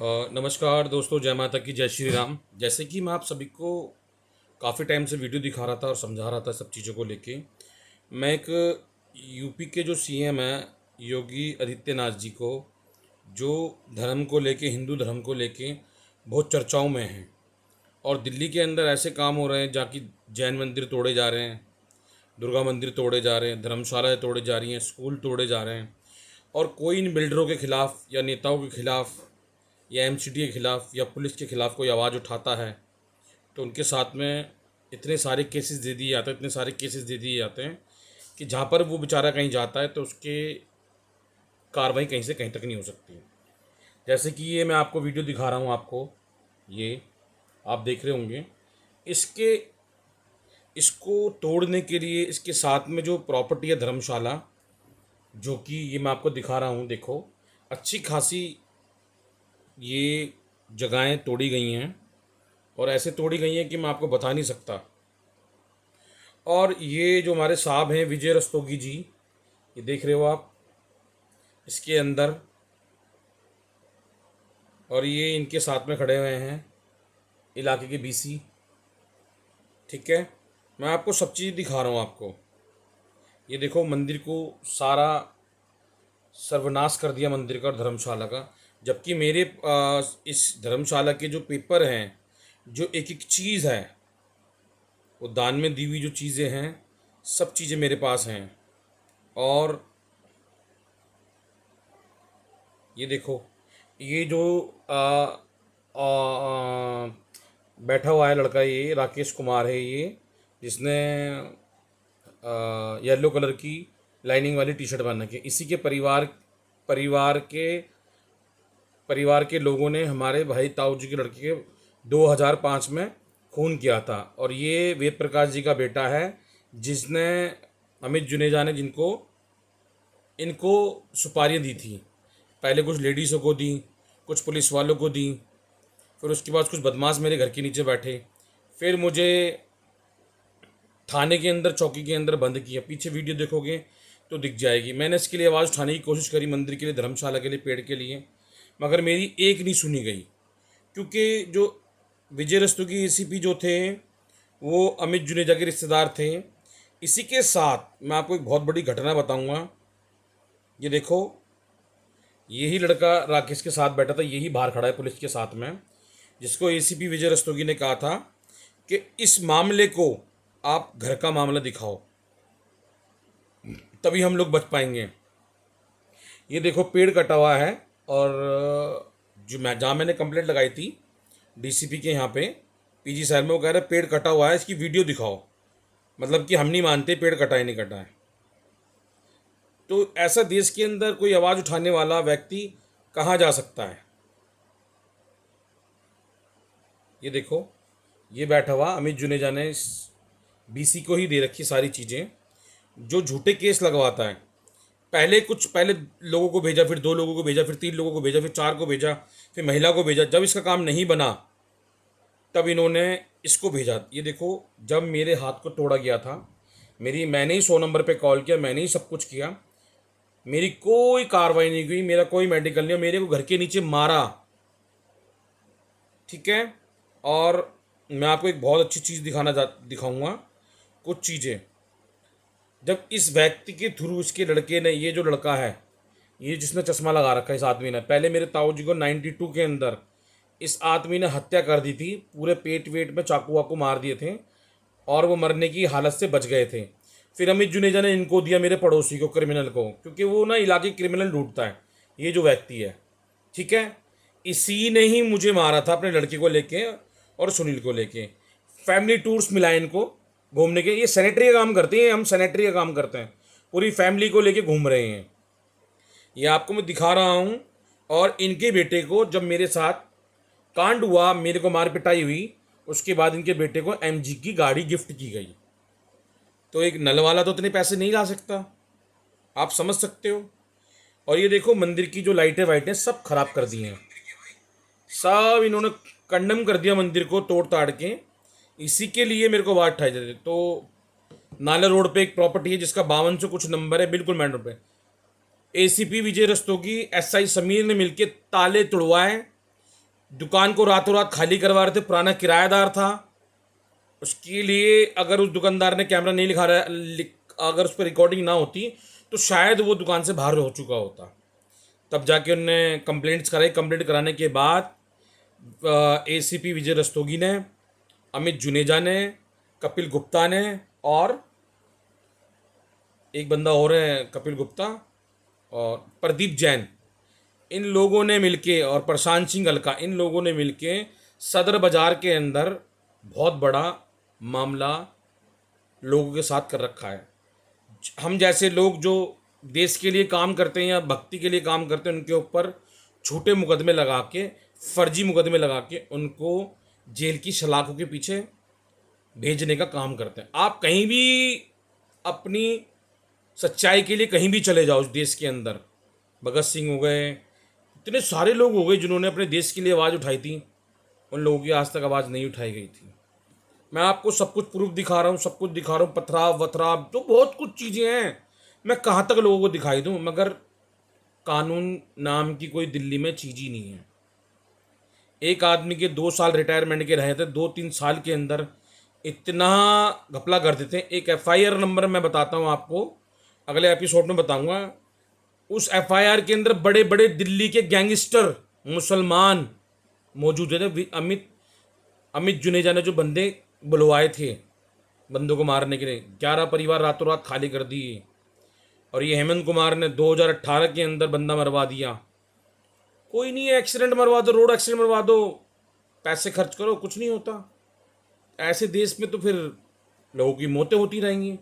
नमस्कार दोस्तों, जय माता की, जय श्री राम। जैसे कि मैं आप सभी को काफ़ी टाइम से वीडियो दिखा रहा था और समझा रहा था सब चीज़ों को लेके। मैं एक यूपी के जो सीएम हैं, योगी आदित्यनाथ जी को, जो धर्म को लेके, हिंदू धर्म को लेके बहुत चर्चाओं में हैं। और दिल्ली के अंदर ऐसे काम हो रहे हैं जहाँ की जैन मंदिर तोड़े जा रहे हैं, दुर्गा मंदिर तोड़े जा रहे हैं, धर्मशालाएँ तोड़े जा रही हैं, स्कूल तोड़े जा रहे हैं। और कोई इन बिल्डरों के खिलाफ़ या नेताओं के खिलाफ़ या एमसीडी के खिलाफ़ या पुलिस के खिलाफ़ कोई आवाज़ उठाता है तो उनके साथ में इतने सारे केसेस दे दिए जाते हैं, इतने सारे केसेस दे दिए जाते हैं कि जहाँ पर वो बेचारा कहीं जाता है तो उसके कार्रवाई कहीं से कहीं तक नहीं हो सकती। जैसे कि ये मैं आपको वीडियो दिखा रहा हूँ, आपको ये आप देख रहे होंगे। इसके इसको तोड़ने के लिए इसके साथ में जो प्रॉपर्टी है धर्मशाला, जो कि ये मैं आपको दिखा रहा हूँ, देखो अच्छी खासी ये जगहें तोड़ी गई हैं और ऐसे तोड़ी गई हैं कि मैं आपको बता नहीं सकता। और ये जो हमारे साहब हैं विजय रस्तोगी जी, ये देख रहे हो आप इसके अंदर, और ये इनके साथ में खड़े हुए हैं इलाके के बीसी। ठीक है, मैं आपको सब चीज़ दिखा रहा हूँ आपको। ये देखो मंदिर को सारा सर्वनाश कर दिया, मंदिर का और धर्मशाला का। जबकि मेरे इस धर्मशाला के जो पेपर हैं, जो एक एक चीज़ है, वो दान में दी हुई जो चीज़ें हैं, सब चीज़ें मेरे पास हैं। और ये देखो, ये जो आ, आ, आ, बैठा हुआ है लड़का, ये राकेश कुमार है, ये जिसने येलो कलर की लाइनिंग वाली टी शर्ट पहन रखी है। इसी के परिवार के परिवार के लोगों ने हमारे भाई ताऊ जी के लड़के के 2005 में खून किया था। और ये वेद प्रकाश जी का बेटा है, जिसने अमित जुनेजा ने जिनको इनको सुपारियाँ दी थी। पहले कुछ लेडीज़ों को दी, कुछ पुलिस वालों को दी, फिर उसके बाद कुछ बदमाश मेरे घर के नीचे बैठे, फिर मुझे थाने के अंदर, चौकी के अंदर बंद किया। पीछे वीडियो देखोगे तो दिख जाएगी। मैंने इसके लिए आवाज़ उठाने की कोशिश करी, मंदिर के लिए, धर्मशाला के लिए, पेड़ के लिए, मगर मेरी एक नहीं सुनी गई। क्योंकि जो विजय रस्तोगी एसीपी जो थे, वो अमित जुनेजा के रिश्तेदार थे। इसी के साथ मैं आपको एक बहुत बड़ी घटना बताऊंगा। ये देखो, यही लड़का राकेश के साथ बैठा था, यही बाहर खड़ा है पुलिस के साथ में, जिसको एसीपी विजय रस्तोगी ने कहा था कि इस मामले को आप घर का मामला दिखाओ, तभी हम लोग बच पाएंगे। ये देखो पेड़ कटा हुआ है। और जो मैं जहाँ मैंने कंप्लेंट लगाई थी डीसीपी के यहाँ पे, पीजी साहब में, वो कह रहे पेड़ कटा हुआ है, इसकी वीडियो दिखाओ। मतलब कि हम नहीं मानते पेड़ कटा है नहीं कटा है। तो ऐसा देश के अंदर कोई आवाज़ उठाने वाला व्यक्ति कहाँ जा सकता है? ये देखो, ये बैठा हुआ अमित जुनेजा ने इस बीसी को ही दे रखी सारी चीज़ें, जो झूठे केस लगवाता है। पहले लोगों को भेजा, फिर 2 लोगों को भेजा, फिर 3 लोगों को भेजा, फिर 4 को भेजा, फिर महिला को भेजा। जब इसका काम नहीं बना तब इन्होंने इसको भेजा। ये देखो, जब मेरे हाथ को तोड़ा गया था, मैंने ही 100 नंबर पे कॉल किया, मैंने ही सब कुछ किया, मेरी कोई कार्रवाई नहीं हुई, मेरा कोई मेडिकल नहीं, मेरे को घर के नीचे मारा। ठीक है। और मैं आपको एक बहुत अच्छी चीज़ दिखाऊंगा कुछ चीज़ें। जब इस व्यक्ति के थ्रू, इसके लड़के ने, ये जो लड़का है, ये जिसने चश्मा लगा रखा है, इस आदमी ने पहले मेरे ताऊ जी को 92 के अंदर इस आदमी ने हत्या कर दी थी। पूरे पेट वेट में चाकू वाकू मार दिए थे और वो मरने की हालत से बच गए थे। फिर अमित जुनेजा ने इनको दिया, मेरे पड़ोसी को, क्रिमिनल को, क्योंकि वो ना इलाके क्रिमिनल ढूंढता है, ये जो व्यक्ति है। ठीक है, इसी ने ही मुझे मारा था अपने लड़के को लेके और सुनील को लेके। फैमिली टूर्स मिला इनको घूमने के, ये सैनिटरी का काम करते हैं, हम सैनिटरी का काम करते हैं, पूरी फैमिली को लेके घूम रहे हैं। ये आपको मैं दिखा रहा हूँ। और इनके बेटे को, जब मेरे साथ कांड हुआ, मेरे को मार पिटाई हुई, उसके बाद इनके बेटे को एमजी की गाड़ी गिफ्ट की गई। तो एक नल वाला तो इतने पैसे नहीं ला सकता, आप समझ सकते हो। और ये देखो, मंदिर की जो लाइटें वाइटें सब खराब कर दी हैं, सब इन्होंने कंडम कर दिया मंदिर को तोड़ ताड़ के। इसी के लिए मेरे को बात उठाई जाती। तो नाला रोड पे एक प्रॉपर्टी है जिसका 5200 कुछ नंबर है, बिल्कुल मेन रोड पे। एसीपी विजय रस्तोगी, एसआई समीर ने मिलके ताले तुड़वाए दुकान को रातों रात खाली करवा रहे थे, पुराना किराएदार था। उसके लिए अगर उस दुकानदार ने कैमरा नहीं लिखा रहा अगर उस पर रिकॉर्डिंग ना होती तो शायद वो दुकान से बाहर हो चुका होता। तब जाके उनने कंप्लेंट्स कराई। कंप्लेंट कराने के बाद एसीपी विजय रस्तोगी ने, अमित जुनेजा ने, कपिल गुप्ता ने और एक बंदा और है कपिल गुप्ता और प्रदीप जैन, इन लोगों ने मिलके, और प्रशांत सिंह अलका, इन लोगों ने मिलके सदर बाजार के अंदर बहुत बड़ा मामला लोगों के साथ कर रखा है। हम जैसे लोग जो देश के लिए काम करते हैं या भक्ति के लिए काम करते हैं, उनके ऊपर झूठे मुकदमे लगा के, फर्जी मुकदमे लगा के उनको जेल की सलाखों के पीछे भेजने का काम करते हैं। आप कहीं भी अपनी सच्चाई के लिए कहीं भी चले जाओ इस देश के अंदर, भगत सिंह हो गए, इतने सारे लोग हो गए जिन्होंने अपने देश के लिए आवाज़ उठाई थी, उन लोगों की आज तक आवाज़ नहीं उठाई गई थी। मैं आपको सब कुछ प्रूफ दिखा रहा हूँ, सब कुछ दिखा रहा हूँ, पथराव वथराव तो बहुत कुछ चीज़ें हैं। मैं कहाँ तक लोगों को दिखाई दूँ, मगर कानून नाम की कोई दिल्ली में चीज़ ही नहीं है। एक आदमी के 2 साल रिटायरमेंट के रहे थे, 2-3 साल के अंदर इतना घपला कर देते हैं। एक एफआईआर नंबर मैं बताता हूँ आपको, अगले एपिसोड में बताऊँगा। उस एफआईआर के अंदर बड़े बड़े दिल्ली के गैंगस्टर मुसलमान मौजूद थे। अमित जुनेजा ने जो बंदे बुलवाए थे बंदों को मारने के लिए, 11 परिवार रातों रात खाली कर दिए। और ये हेमंत कुमार ने 2018 के अंदर बंदा मरवा दिया। कोई नहीं है, एक्सीडेंट मरवा दो, रोड एक्सीडेंट मरवा दो, पैसे खर्च करो, कुछ नहीं होता। ऐसे देश में तो फिर लोगों की मौतें होती रहेंगी।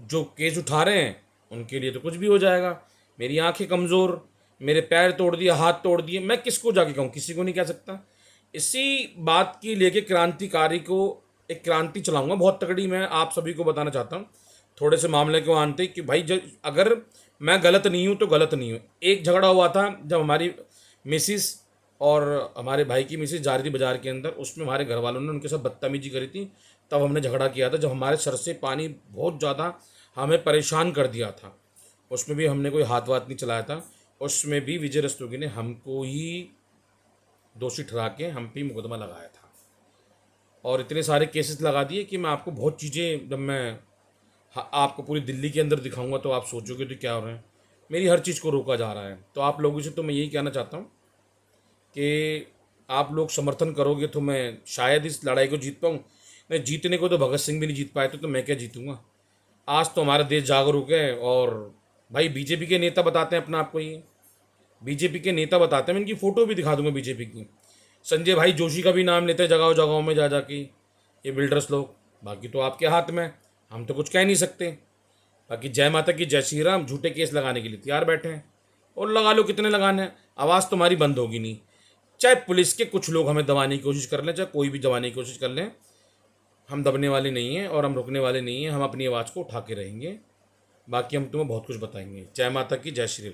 जो केस उठा रहे हैं उनके लिए तो कुछ भी हो जाएगा। मेरी आंखें कमज़ोर, मेरे पैर तोड़ दिए, हाथ तोड़ दिए, मैं किसको जाके कहूँ? किसी को नहीं कह सकता। इसी बात की लेके क्रांतिकारी को एक क्रांति चलाऊंगा बहुत तगड़ी। मैं आप सभी को बताना चाहता हूँ थोड़े से मामले को आनते कि भाई अगर मैं गलत नहीं हूँ तो गलत नहीं हूँ। एक झगड़ा हुआ था जब हमारी मिसिस और हमारे भाई की मिसिस जा रही थी बाजार के अंदर, उसमें हमारे घर वालों ने उनके साथ बदतमीजी करी थी। तब हमने झगड़ा किया था, जब हमारे सर से पानी बहुत ज़्यादा हमें परेशान कर दिया था। उसमें भी हमने कोई हाथ वाथ नहीं चलाया था। उसमें भी विजय रस्तोगी ने हमको ही दोषी ठहरा के हम पे मुकदमा लगाया था और इतने सारे केसेस लगा दिए कि मैं आपको बहुत चीज़ें, जब मैं आपको पूरी दिल्ली के अंदर दिखाऊंगा तो आप सोचोगे तो क्या हो रहा है। मेरी हर चीज़ को रोका जा रहा है। तो आप लोगों से तो मैं यही कहना चाहता हूँ कि आप लोग समर्थन करोगे तो मैं शायद इस लड़ाई को जीत पाऊँ। नहीं, जीतने को तो भगत सिंह भी नहीं जीत पाए थे, तो मैं क्या जीतूँगा। आज तो हमारा देश जागरूक है। और भाई बीजेपी के नेता बताते हैं अपना आपको, ये बीजेपी के नेता बताते हैं, मैं इनकी फ़ोटो भी दिखा दूंगा बीजेपी की। संजय भाई जोशी का भी नाम लेते हैं जगह जगहों में जा जाके ये बिल्डर्स लोग। बाकी तो आपके हाथ में, हम तो कुछ कह नहीं सकते। बाकी जय माता की जय श्री राम, झूठे केस लगाने के लिए तैयार बैठे हैं और लगा लो, कितने लगाने हैं। आवाज़ तुम्हारी बंद होगी नहीं। चाहे पुलिस के कुछ लोग हमें दबाने की कोशिश कर लें, चाहे कोई भी दबाने की कोशिश कर लें, हम दबने वाले नहीं हैं और हम रुकने वाले नहीं हैं। हम अपनी आवाज़ को उठा के रहेंगे। बाकी हम तुम्हें बहुत कुछ बताएंगे। जय माता की जय श्री राम।